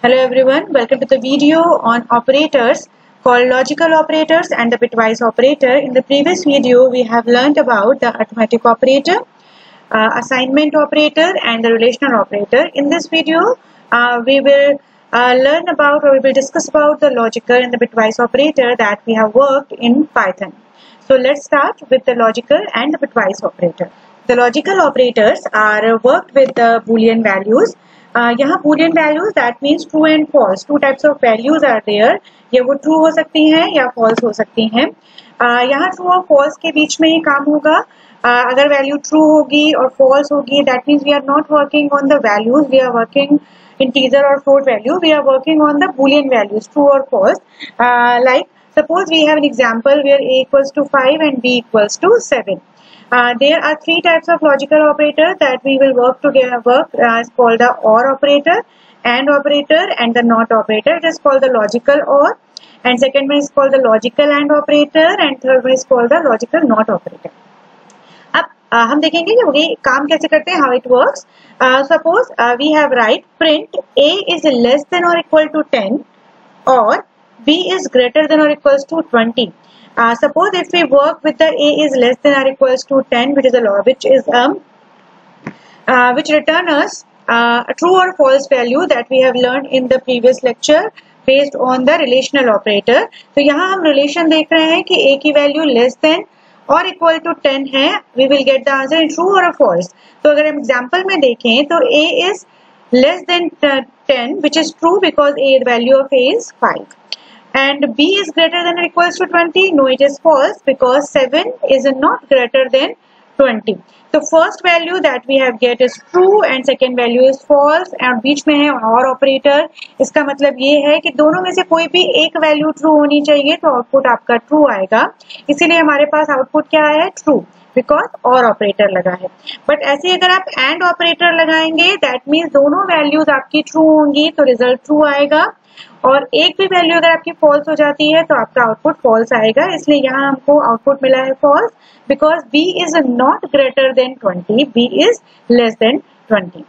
Hello everyone, welcome to the video on operators called logical operators and the bitwise operator. In the previous video, we have learned about the arithmetic operator, assignment operator and the relational operator. In this video, we will we will discuss about the logical and the bitwise operator that we have worked in Python. So let's start with the logical and the bitwise operator. The logical operators are worked with the Boolean values. यहाँ Boolean values that means true and false. Two types of values are there. ये वो true हो सकती हैं या false हो सकती हैं. यहाँ true और false के बीच में ही काम होगा. अगर value true होगी और false होगी, that means we are not working on the values. We are working integer or float value. We are working on the Boolean values, true or false. Like suppose we have an example where a equals to 5 and b equals to 7. There are three types of logical operators that we will work together. Is called the OR operator, AND operator, and the NOT operator. It is called the logical OR, and second one is called the logical AND operator, and third one is called the logical NOT operator. अब हम देखेंगे कि ये काम कैसे करते हैं, how it works. Suppose we have write print a is less than or equal to 10 or b is greater than or equals to 20. Suppose if we work with the a is less than or equals to 10, which return us a true or false value that we have learned in the previous lecture based on the relational operator. तो यहाँ हम relation देख रहे हैं कि a की value less than or equal to 10 है, we will get the answer in true or false. तो अगर हम example में देखें तो a is less than 10, which is true because a value of a is 5. And b is greater than or equals to 20. No, it is false because 7 is not greater than 20. The first value that we have get is true and second value is false. And बीच में है OR operator. इसका मतलब ये है कि दोनों में से कोई भी एक value true होनी चाहिए तो आउटपुट आपका true आएगा. इसीलिए हमारे पास आउटपुट क्या है, true, because OR operator लगा है. बट ऐसे अगर आप AND operator लगाएंगे, that means दोनों values आपकी true होंगी तो रिजल्ट true आएगा. और एक भी वैल्यू अगर आपकी फॉल्स हो जाती है तो आपका आउटपुट फॉल्स आएगा. इसलिए यहाँ हमको आउटपुट मिला है false because b is not greater than 20, b is less than 20.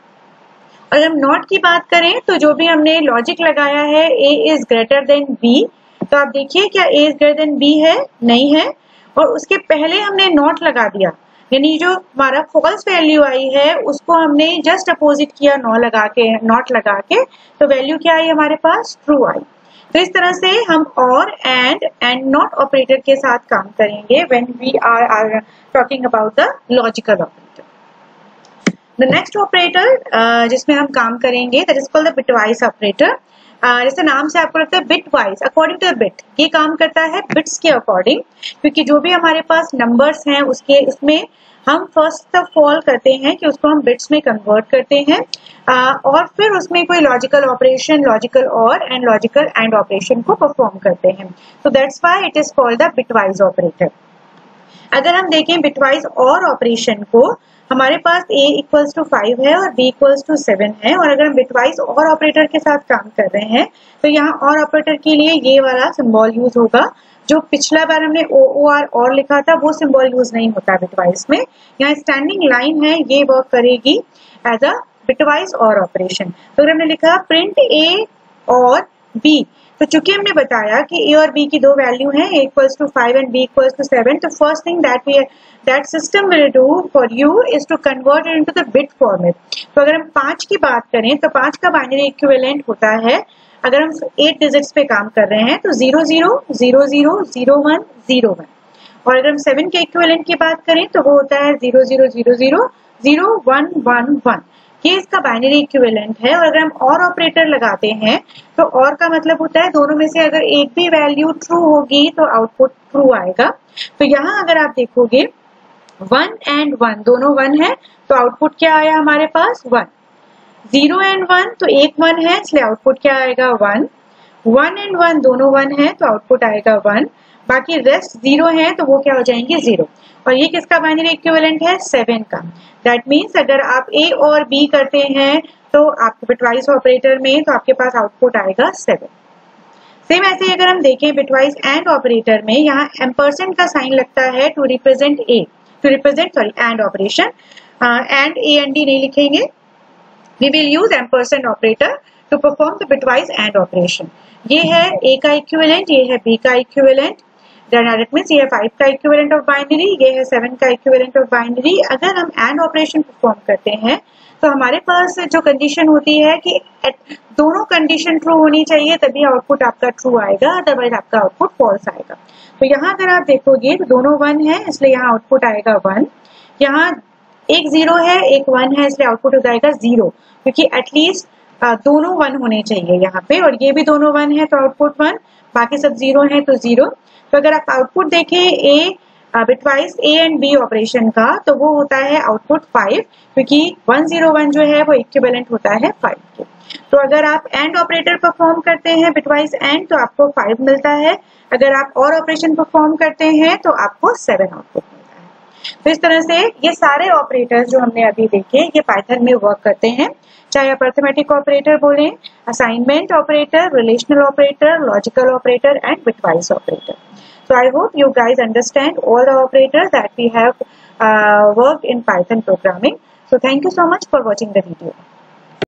और हम नॉट की बात करें तो जो भी हमने लॉजिक लगाया है a is greater than b, तो आप देखिए क्या a is greater than b है, नहीं है. और उसके पहले हमने नॉट लगा दिया, यानी जो हमारा फॉल्स वैल्यू आई है उसको हमने जस्ट अपोजिट किया नॉट लगा के, तो वैल्यू क्या आई हमारे पास, ट्रू आई. तो इस तरह से हम और एंड नॉट ऑपरेटर के साथ काम करेंगे when we are talking about the logical operator. The next operator जिसमें हम काम करेंगे that is called the bitwise operator. जैसे नाम से आपको लगता है bit wise, according to bit. ये काम करता है बिट्स के अकॉर्डिंग, क्योंकि जो भी हमारे पास नंबर्स हैं उसमें हम फर्स्ट ऑफ ऑल करते हैं कि उसको हम बिट्स में कन्वर्ट करते हैं और फिर उसमें कोई लॉजिकल ऑपरेशन, लॉजिकल और एंड लॉजिकल एंड ऑपरेशन को परफॉर्म करते हैं. तो that's why it is called the bitwise operator. अगर हम देखें बिटवाइज और ऑपरेशन को, हमारे पास a इक्वल्स टू 5 है और b इक्वल्स टू 7 है. और अगर हम बिटवाइज और ऑपरेटर के साथ काम कर रहे हैं तो यहाँ और ऑपरेटर के लिए ये वाला सिंबल यूज होगा. जो पिछला बार हमने OOR और लिखा था वो सिंबल यूज नहीं होता बिटवाइज में. यहाँ स्टैंडिंग लाइन है, ये वर्क करेगी एज अ बिटवाइज और ऑपरेशन. तो अगर हमने लिखा प्रिंट a और b, तो चूंकि हमने बताया कि a और b की दो वैल्यू हैं, a equals to 5 and b equals to 7, तो first thing that system will do for you is to convert it into the bit format. तो अगर हम 5 की बात करें तो 5 का बाइनरी इक्विवेलेंट होता है, अगर हम 8 डिजिट्स पे काम कर रहे हैं तो 00 00 01 01. और अगर हम 7 के इक्विवेलेंट की बात करें तो वो होता है 00 00 0111. ये इसका बाइनरी इक्विवेलेंट है. और अगर हम और ऑपरेटर लगाते हैं तो और का मतलब होता है दोनों में से अगर एक भी वैल्यू ट्रू होगी तो आउटपुट ट्रू आएगा. तो यहाँ अगर आप देखोगे 1 and 1 दोनों 1 है तो आउटपुट क्या आया हमारे पास, 1. 0 and 1 तो एक 1 है इसलिए आउटपुट क्या आएगा, 1. 1 and 1 दोनों 1 है तो आउटपुट आएगा 1. बाकी रेस्ट 0 है तो वो क्या हो जाएंगे, 0. और ये किसका बाइनरी इक्विवेलेंट है, 7 का. दैट मीन्स अगर आप a और b करते हैं तो आपके बिटवाइज ऑपरेटर में तो आपके पास आउटपुट आएगा 7. सेम ऐसे ही अगर हम देखें बिटवाइज एंड ऑपरेटर में, यहाँ एम्परसेंड का साइन लगता है to represent and operation. And a and d नहीं लिखेंगे, we will use ampersand operator to perform the bitwise AND operation. ये है A का equivalent, ये है B का equivalent. That means ये है 5 का equivalent of binary, ये है 7 का equivalent of binary. अगर हम AND operation perform करते हैं तो हमारे पास जो कंडीशन होती है कि दोनों कंडीशन ट्रू होनी चाहिए तभी आउटपुट आपका ट्रू आएगा, अदरवाइज आपका आउटपुट फॉल्स आएगा. तो यहाँ अगर आप देखोगे तो दोनों 1 है इसलिए यहाँ आउटपुट आएगा 1. यहाँ एक 0 है एक 1 है इसलिए आउटपुट हो जाएगा 0, क्योंकि एटलीस्ट दोनों 1 होने चाहिए यहाँ पे, और ये भी दोनों 1 है तो आउटपुट 1, बाकी सब 0 है तो 0. तो अगर आप आउटपुट देखें bitwise A and B operation का तो वो होता है आउटपुट 5, क्योंकि 101 जो है वो इक्विवेलेंट होता है 5 के. तो अगर आप एंड ऑपरेटर परफॉर्म करते हैं बिटवाइज एंड तो आपको 5 मिलता है, अगर आप और ऑपरेशन परफॉर्म करते हैं तो आपको 7 आउटपुट मिलता है. तो इस तरह से ये सारे ऑपरेटर्स जो हमने अभी देखे ये पाइथन में वर्क करते हैं, चाहे आप अरिथमेटिक ऑपरेटर बोलें, assignment operator, relational operator, logical operator and bitwise operator. So I hope you guys understand all the operators that we have worked in Python programming. So thank you so much for watching the video.